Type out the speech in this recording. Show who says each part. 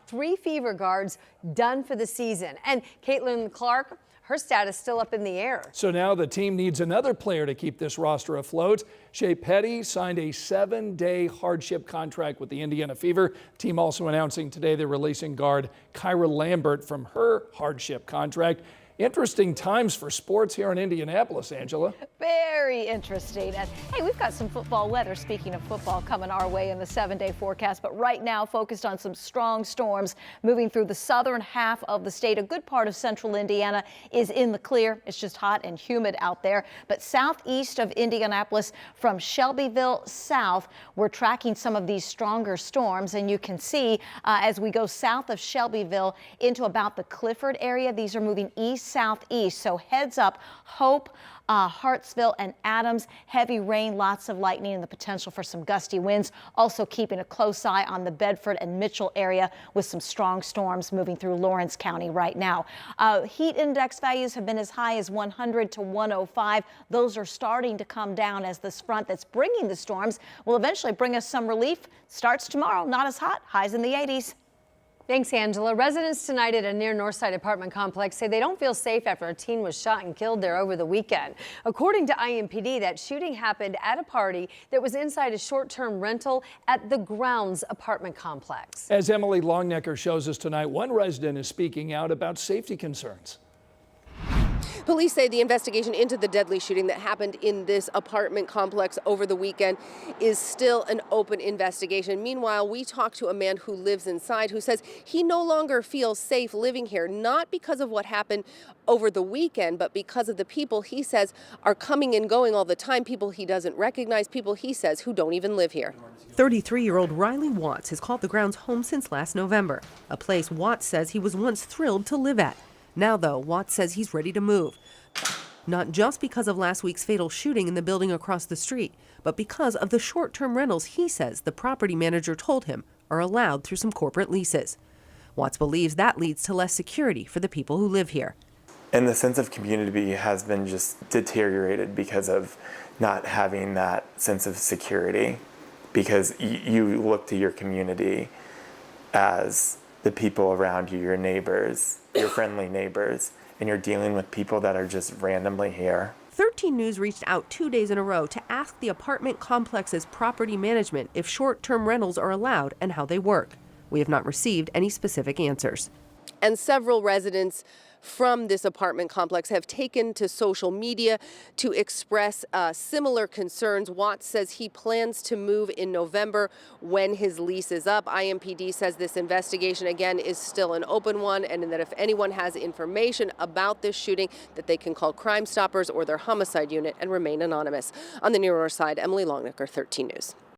Speaker 1: 3 Fever guards done for the season. And Caitlin Clark, her status still up in the air.
Speaker 2: So now the team needs another player to keep this roster afloat. Shea Petty signed a 7-day hardship contract with the Indiana Fever. Team also announcing today they're releasing guard Kyra Lambert from her hardship contract. Interesting times for sports here in Indianapolis, Angela.
Speaker 3: Very interesting. And hey, we've got some football weather, speaking of football, coming our way in the 7-day forecast. But right now, focused on some strong storms moving through the southern half of the state. A good part of central Indiana is in the clear. It's just hot and humid out there. But southeast of Indianapolis, from Shelbyville south, we're tracking some of these stronger storms. And you can see as we go south of Shelbyville into about the Clifford area, these are moving east-southeast. So heads up, Hope, Hartsville and Adams, heavy rain, lots of lightning and the potential for some gusty winds. Also keeping a close eye on the Bedford and Mitchell area with some strong storms moving through Lawrence County right now. Heat index values have been as high as 100 to 105. Those are starting to come down as this front that's bringing the storms will eventually bring us some relief. Starts tomorrow, not as hot, highs in the 80s.
Speaker 1: Thanks, Angela. Residents tonight at a near Northside apartment complex say they don't feel safe after a teen was shot and killed there over the weekend. According to IMPD, that shooting happened at a party that was inside a short-term rental at the Grounds apartment complex.
Speaker 2: As Emily Longnecker shows us tonight, one resident is speaking out about safety concerns.
Speaker 4: Police say the investigation into the deadly shooting that happened in this apartment complex over the weekend is still an open investigation. Meanwhile, we talked to a man who lives inside who says he no longer feels safe living here, not because of what happened over the weekend, but because of the people he says are coming and going all the time, people he doesn't recognize, people he says who don't even live here.
Speaker 5: 33-year-old Riley Watts has called the Grounds home since last November, a place Watts says he was once thrilled to live at. Now, though, Watts says he's ready to move. Not just because of last week's fatal shooting in the building across the street, but because of the short-term rentals he says the property manager told him are allowed through some corporate leases. Watts believes that leads to less security for the people who live here.
Speaker 6: And the sense of community has been just deteriorated because of not having that sense of security, because you look to your community as the people around you, your neighbors, your friendly neighbors, and you're dealing with people that are just randomly here.
Speaker 5: 13 News reached out 2 days in a row to ask the apartment complex's property management if short-term rentals are allowed and how they work. We have not received any specific answers.
Speaker 4: And several residents from this apartment complex have taken to social media to express similar concerns. Watts says he plans to move in November when his lease is up. IMPD says this investigation, again, is still an open one, and that if anyone has information about this shooting, that they can call Crime Stoppers or their homicide unit and remain anonymous. On the Near North Side, Emily Longnecker, 13 News.